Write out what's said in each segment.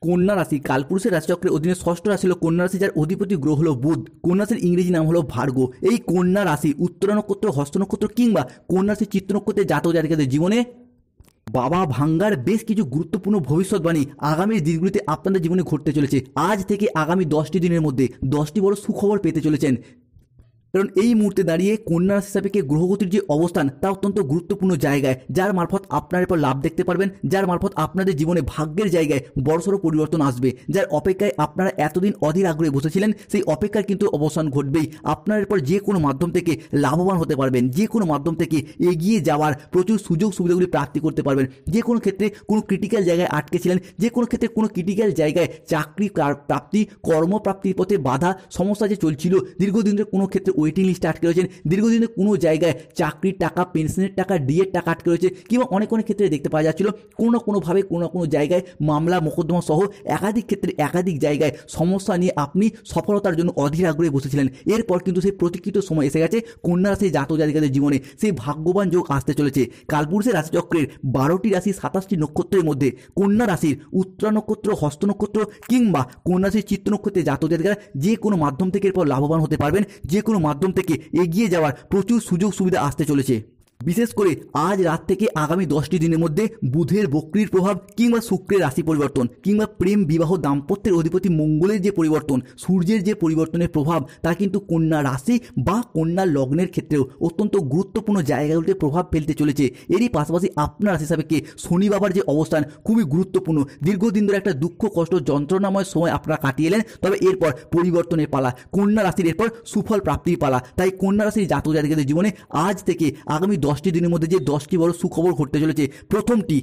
কন্যা রাশি কালপুরুষের রাশিচক্রের অধীনে ষষ্ঠ রাশি হলো কন্যা রাশি, যার অধিপতি গ্রহ হলো বুধ। কন্যা রাশির ইংরেজি নাম হলো ভার্গ। এই কন্যা রাশি উত্তরা নক্ষত্র, হস্ত নক্ষত্র কিংবা কন্যা রাশির চিত্র নক্ষত্রের জাতক জাতিকাদের জীবনে বাবা ভাঙ্গার বেশ কিছু গুরুত্বপূর্ণ ভবিষ্যৎবাণী আগামী দিনগুলিতে আপনাদের জীবনে ঘটতে চলেছে। আজ থেকে আগামী 10টি দিনের মধ্যে 10টি বড় সুখবর পেতে চলেছেন। কারণ এই মুহূর্তে দাঁড়িয়ে কন্যা রাশি সাপেক্ষে গ্রহগতির যে অবস্থান তা অত্যন্ত গুরুত্বপূর্ণ জায়গায়, যার মারফত আপনার এরপর লাভ দেখতে পারবেন, যার মারফত আপনাদের জীবনে ভাগ্যের জায়গায় বড়সড় পরিবর্তন আসবে, যার অপেক্ষায় আপনারা এতদিন অধীর আগ্রহে বসেছিলেন সেই অপেক্ষার কিন্তু অবসান ঘটবেই। আপনার এরপর যে কোনো মাধ্যম থেকে লাভবান হতে পারবেন, যে কোনো মাধ্যম থেকে এগিয়ে যাওয়ার প্রচুর সুযোগ সুবিধাগুলি প্রাপ্তি করতে পারবেন। যে কোনো ক্ষেত্রে কোনো ক্রিটিক্যাল জায়গায় আটকে ছিলেন, যে কোনো ক্ষেত্রে কোনো ক্রিটিক্যাল জায়গায় চাকরি প্রাপ্তি, কর্মপ্রাপ্তির পথে বাধা সমস্যা যে চলছিল, দীর্ঘদিন ধরে কোনো ক্ষেত্রে ওয়েটিং লিস্টে আটকে রয়েছেন, দীর্ঘদিনে কোনো জায়গায় চাকরির টাকা, পেনশনের টাকা, ডিএর টাকা আটকে রয়েছে, কিংবা অনেক ক্ষেত্রে দেখতে পাওয়া যাচ্ছিল কোনো না কোনোভাবে কোনো না কোনো জায়গায় মামলা মোকদ্দমা সহ একাধিক ক্ষেত্রে একাধিক জায়গায় সমস্যা নিয়ে আপনি সফলতার জন্য অধীর আগ্রহে বসেছিলেন। এরপর কিন্তু সেই প্রতীক্ষিত সময় এসে গেছে। কন্যা রাশির জাতক জাতিকাদের জীবনে সেই ভাগ্যবান যোগ আসতে চলেছে। কালপুরুষের রাশিচক্রের 12টি রাশি 27টি নক্ষত্রের মধ্যে কন্যা রাশির উত্তরা নক্ষত্র, হস্ত নক্ষত্র কিংবা কন্যা রাশির চিত্র নক্ষত্রের জাতক জাতিকারা যে কোনো মাধ্যম থেকে এরপর লাভবান হতে পারবেন, যে কোনো মাধ্যম থেকে এগিয়ে যাওয়ার প্রচুর সুযোগ সুবিধা আসতে চলেছে। বিশেষ করে আজ রাত থেকে আগামী 10টি দিনের মধ্যে বুধের বক্রির প্রভাব কিংবা শুক্রের রাশি পরিবর্তন কিংবা প্রেম বিবাহ দাম্পত্যের অধিপতি মঙ্গলের যে পরিবর্তন, সূর্যের যে পরিবর্তনের প্রভাব তা কিন্তু কন্যা রাশি বা কন্যা লগ্নের ক্ষেত্রেও অত্যন্ত গুরুত্বপূর্ণ জায়গাগুলিতে প্রভাব ফেলতে চলেছে। এরই পাশাপাশি আপনার রাশি সাপেক্ষে শনি বাবার যে অবস্থান খুবই গুরুত্বপূর্ণ। দীর্ঘদিন ধরে একটা দুঃখ কষ্ট যন্ত্রণাময় সময় আপনারা কাটিয়ে এলেন, তবে এরপর পরিবর্তনের পালা, কন্যা রাশির এরপর সুফল প্রাপ্তির পালা। তাই কন্যা রাশির জাতক জাতিকাদের জীবনে আজ থেকে আগামী 10টি দিনের মধ্যে যে 10টি বড় সুখবর ঘটতে চলেছে। প্রথমটি,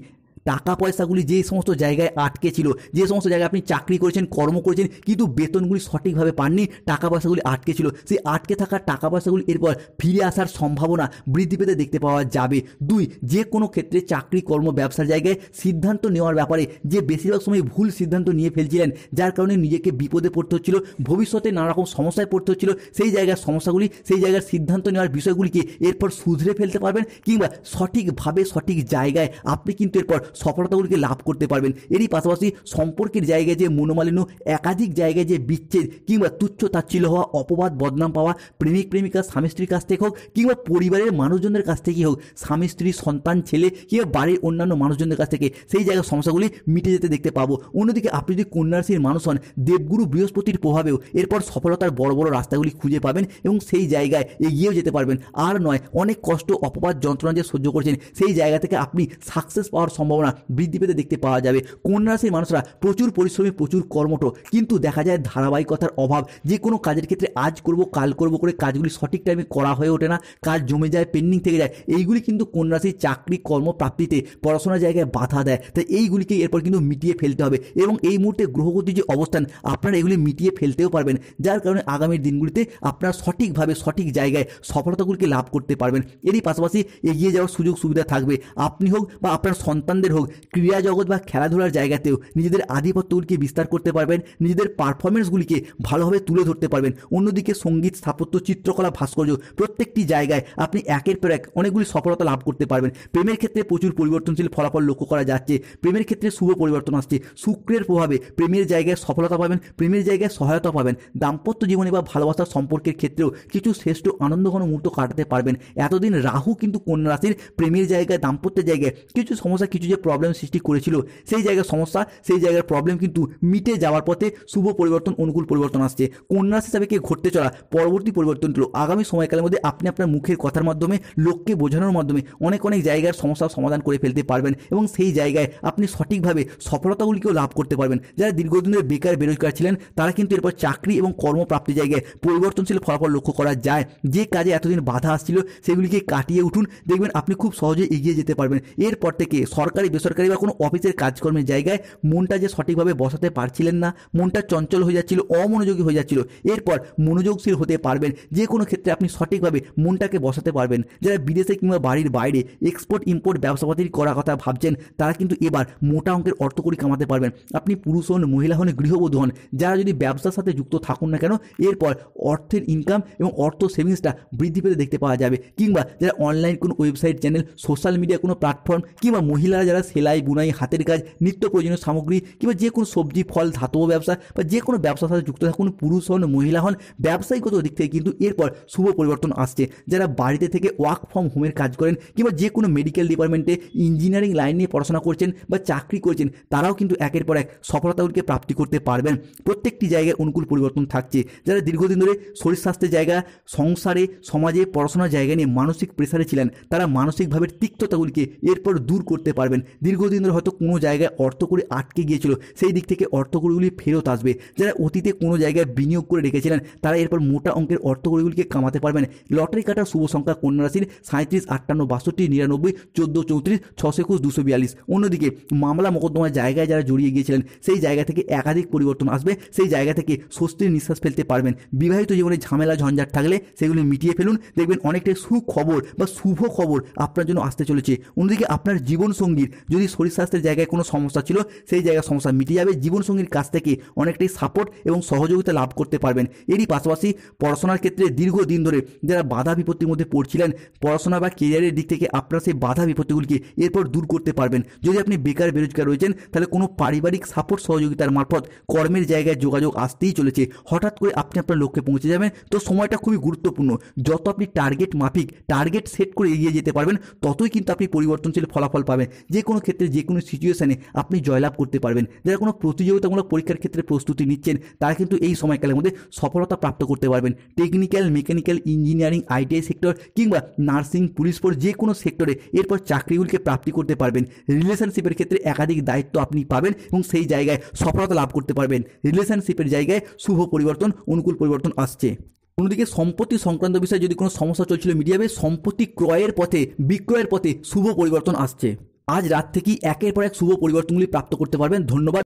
টাকা পয়সাগুলি যে সমস্ত জায়গায় আটকে ছিল, যে সমস্ত জায়গায় আপনি চাকরি করেছেন, কর্ম করেছেন কিন্তু বেতনগুলি সঠিকভাবে পাননি, টাকা পয়সাগুলি আটকে ছিল, সেই আটকে থাকা টাকা পয়সাগুলি এরপর ফিরে আসার সম্ভাবনা বৃদ্ধি পেতে দেখতে পাওয়া যাবে। 2, যে কোনো ক্ষেত্রে চাকরি কর্ম ব্যবসার জায়গায় সিদ্ধান্ত নেওয়ার ব্যাপারে যে বেশিরভাগ সময় ভুল সিদ্ধান্ত নিয়ে ফেলছিলেন, যার কারণে নিজেকে বিপদে পড়তে হচ্ছিল, ভবিষ্যতে নানা রকম সমস্যায় পড়তে হচ্ছিল, সেই জায়গার সমস্যাগুলি, সেই জায়গার সিদ্ধান্ত নেওয়ার বিষয়গুলিকে এরপর শুধরে ফেলতে পারবেন কিংবা সঠিকভাবে সঠিক জায়গায় আপনি কিন্তু এরপর সফলতাগুলিকে লাভ করতে পারবেন। এরই পাশাপাশি সম্পর্কের জায়গায় যে মনোমালিন্য, একাধিক জায়গায় যে বিচ্ছেদ কিংবা তুচ্ছ তাচ্ছিল্য হওয়া, অপবাদ বদনাম পাওয়া, প্রেমিক প্রেমিকা স্বামী স্ত্রীর কাছ থেকে হোক কিংবা পরিবারের মানুষজনদের কাছ থেকে হোক, স্বামী স্ত্রী সন্তান ছেলে কিংবা বাড়ির অন্যান্য মানুষজনদের কাছ থেকে সেই জায়গার সমস্যাগুলি মিটে যেতে দেখতে পাবো। অন্যদিকে আপনি যদি কন্যা রাশির মানুষ হন, দেবগুরু বৃহস্পতির প্রভাবেও এরপর সফলতার বড় বড় রাস্তাগুলি খুঁজে পাবেন এবং সেই জায়গায় এগিয়েও যেতে পারবেন। আর নয়, অনেক কষ্ট অপবাদ যন্ত্রণা যে সহ্য করছেন সেই জায়গা থেকে আপনি সাকসেস পাওয়ার সম্ভাবনা বৃদ্ধি পেতে দেখতে পাওয়া যাবে। কন্যা রাশির মানুষরা প্রচুর পরিশ্রমী, প্রচুর কর্মঠ, কিন্তু দেখা যায় ধারাবাহিকতার অভাব। যে কোনো কাজের ক্ষেত্রে আজ করব কাল করব করে কাজগুলি সঠিক টাইমে করা হয়ে ওঠে না, কাজ জমে যায়, পেন্ডিং থেকে যায়। এইগুলি কিন্তু কন্যা রাশির চাকরি কর্ম প্রাপ্তিতে, পড়াশোনার জায়গায় বাধা দেয়। তাই এইগুলিকে এরপর কিন্তু মিটিয়ে ফেলতে হবে এবং এই মুহূর্তে গ্রহগতির যে অবস্থান আপনারা এগুলি মিটিয়ে ফেলতেও পারবেন, যার কারণে আগামী দিনগুলিতে আপনারা সঠিকভাবে সঠিক জায়গায় সফলতাগুলিকে লাভ করতে পারবেন। এরই পাশাপাশি এগিয়ে যাওয়ার সুযোগ সুবিধা থাকবে। আপনি হোক বা আপনার সন্তানদের হোক, ক্রীড়া জগৎ বা খেলাধুলার জায়গাতেও নিজেদের আধিপত্যগুলিকে বিস্তার করতে পারবেন, নিজেদের পারফরমেন্সগুলিকে ভালোভাবে তুলে ধরতে পারবেন। অন্যদিকে সঙ্গীত, স্থাপত্য, চিত্রকলা, ভাস্কর্য প্রত্যেকটি জায়গায় আপনি একের পর এক অনেকগুলি সফলতা লাভ করতে পারবেন। প্রেমের ক্ষেত্রে প্রচুর পরিবর্তনশীল ফলাফল লক্ষ্য করা যাচ্ছে। প্রেমের ক্ষেত্রে শুভ পরিবর্তন আসছে। শুক্রের প্রভাবে প্রেমের জায়গায় সফলতা পাবেন, প্রেমের জায়গায় সহায়তা পাবেন। দাম্পত্য জীবনে বা ভালোবাসার সম্পর্কের ক্ষেত্রেও কিছু শ্রেষ্ঠ আনন্দঘন মুহূর্ত কাটাতে পারবেন। এতদিন রাহু কিন্তু কন্যা রাশির প্রেমের জায়গায়, দাম্পত্যের জায়গায় কিছু সমস্যা, কিছু যে প্রবলেম সৃষ্টি করেছিল সেই জায়গার সমস্যা, সেই জায়গার প্রবলেম কিন্তু মিটে যাওয়ার পথে শুভ পরিবর্তন, অনুকূল পরিবর্তন আসছে। কন্যা রাশি হিসাবে ঘটতে চলা পরবর্তী পরিবর্তনগুলো আগামী সময়কালের মধ্যে আপনি আপনার মুখের কথার মাধ্যমে, লোককে বোঝানোর মাধ্যমে অনেক জায়গার সমস্যার সমাধান করে ফেলতে পারবেন এবং সেই জায়গায় আপনি সঠিকভাবে সফলতাগুলিকেও লাভ করতে পারবেন। যারা দীর্ঘদিন ধরে বেকার বেরোজগার ছিলেন তারা কিন্তু এরপর চাকরি এবং কর্মপ্রাপ্তির জায়গায় পরিবর্তনশীল ফলাফল লক্ষ্য করা যায়। যে কাজে এতদিন বাধা আসছিল সেগুলিকে কাটিয়ে উঠুন, দেখবেন আপনি খুব সহজে এগিয়ে যেতে পারবেন। এরপর থেকে সরকারি বেসরকারি বা কোনো অফিসের কাজকর্মের জায়গায় মনটা যে সঠিকভাবে বসাতে পারছিলেন না, মনটা চঞ্চল হয়ে যাচ্ছিল, অমনোযোগী হয়ে যাচ্ছিল, এরপর মনোযোগশীল হতে পারবেন। যে কোনো ক্ষেত্রে আপনি সঠিকভাবে মনটাকে বসাতে পারবেন। যারা বিদেশে কিংবা বাড়ির বাইরে এক্সপোর্ট ইম্পোর্ট ব্যবসাপাতির করার কথা ভাবছেন তারা কিন্তু এবার মোটা অঙ্কের অর্থকড়ি কামাতে পারবেন। আপনি পুরুষ হন, মহিলা হন, গৃহবধূ হন, যারা যদি ব্যবসার সাথে যুক্ত থাকুন না কেন, এরপর অর্থের ইনকাম এবং অর্থ সেভিংসটা বৃদ্ধি পেতে দেখতে পাওয়া যাবে। কিংবা যারা অনলাইন কোনো ওয়েবসাইট, চ্যানেল, সোশ্যাল মিডিয়া কোনো প্ল্যাটফর্ম কিংবা মহিলারা যারা সেলাই বুনাই হাতের কাজ নিত্য প্রয়োজনীয় সামগ্রী কিংবা যে কোনো সবজি ফল ধাতব ব্যবসা বা যে কোনো ব্যবসার সাথে যুক্ত থাকুন, পুরুষ হন মহিলা হন, ব্যবসায়িকগত দিক থেকে কিন্তু এরপর শুভ পরিবর্তন আসছে। যারা বাড়িতে থেকে ওয়ার্ক ফ্রম হোমের কাজ করেন কিংবা যে কোনো মেডিকেল ডিপার্টমেন্টে ইঞ্জিনিয়ারিং লাইন নিয়ে পড়াশোনা করছেন বা চাকরি করছেন, তারাও কিন্তু একের পর এক সফলতাগুলিকে প্রাপ্তি করতে পারবেন। প্রত্যেকটি জায়গায় অনুকূল পরিবর্তন থাকছে। যারা দীর্ঘদিন ধরে শরীর স্বাস্থ্যের জায়গা, সংসারে, সমাজে, পড়াশোনার জায়গা নিয়ে মানসিক প্রেসারে ছিলেন, তারা মানসিকভাবে তিক্ততাগুলিকে এরপর দূর করতে পারবেন। দীর্ঘদিন ধরে হয়তো কোনো জায়গায় অর্থকড়ি আটকে গিয়েছিল, সেই দিক থেকে অর্থকড়িগুলি ফেরত আসবে। যারা অতীতে কোনো জায়গায় বিনিয়োগ করে রেখেছিলেন, তারা এরপর মোটা অঙ্কের অর্থকড়িগুলিকে কামাতে পারবেন। লটারি কাটার শুভ সংখ্যা কন্যা রাশির 37, 58, 62, 99, 14, 34, 621, 242। অন্যদিকে মামলা মোকদ্দমার জায়গায় যারা জড়িয়ে গিয়েছিলেন, সেই জায়গা থেকে একাধিক পরিবর্তন আসবে। সেই জায়গা থেকে স্বস্তির নিঃশ্বাস ফেলতে পারবেন। বিবাহিত জীবনে ঝামেলা ঝঞ্ঝাট থাকলে সেগুলি মিটিয়ে ফেলুন, দেখবেন অনেকটাই সুখবর বা শুভ খবর আপনার জন্য আসতে চলেছে। অন্যদিকে আপনার জীবনসঙ্গীর যদি শরীর স্বাস্থ্যের জায়গায় কোনো সমস্যা ছিল, সেই জায়গায় সমস্যা মিটে যাবে। জীবনসঙ্গীর কাছ থেকে অনেকটাই সাপোর্ট এবং সহযোগিতা লাভ করতে পারবেন। এরই পাশাপাশি পড়াশোনার ক্ষেত্রে দীর্ঘদিন ধরে যারা বাধা বিপত্তির মধ্যে পড়ছিলেন, পড়াশোনা বা কেরিয়ারের দিক থেকে আপনারা সেই বাধা বিপত্তিগুলিকে এরপর দূর করতে পারবেন। যদি আপনি বেকার বেরোজগার রয়েছেন, তাহলে কোনো পারিবারিক সাপোর্ট সহযোগিতার মারফত কর্মের জায়গায় যোগাযোগ আসতেই চলেছে। হঠাৎ করে আপনি আপনার লক্ষ্যে পৌঁছে যাবেন। তো সময়টা খুবই গুরুত্বপূর্ণ। যত আপনি টার্গেট মাফিক টার্গেট সেট করে এগিয়ে যেতে পারবেন, ততই কিন্তু আপনি পরিবর্তনশীল ফলাফল পাবেন। যে কোনো ক্ষেত্রে যে কোনো সিচুয়েশনে আপনি জয়লাভ করতে পারবেন। যারা কোনো প্রতিযোগিতামূলক পরীক্ষার ক্ষেত্রে প্রস্তুতি নিচ্ছেন, তারা কিন্তু এই সময়কালের মধ্যে সফলতা প্রাপ্ত করতে পারবেন। Technical, mechanical, engineering, ITI sector কিংবা নার্সিং, পুলিশ ফোর্স, যে কোনো সেক্টরে এরপর চাকরিগুলিকে প্রাপ্তি করতে পারবেন। রিলেশনশিপের ক্ষেত্রে একাধিক দায়িত্ব আপনি পাবেন এবং সেই জায়গায় সফলতা লাভ করতে পারবেন। রিলেশনশিপের জায়গায় শুভ পরিবর্তন, অনুকূল পরিবর্তন আসছে। অন্যদিকে সম্পত্তি সংক্রান্ত বিষয়ে যদি কোনো সমস্যা চলছিল, মিটে যাবে। সম্পত্তি ক্রয়ের পথে, বিক্রয়ের পথে শুভ পরিবর্তন আসছে। আজ রাত থেকেই একের পর এক শুভ পরিবর্তনগুলি প্রাপ্ত করতে পারবেন। ধন্যবাদ।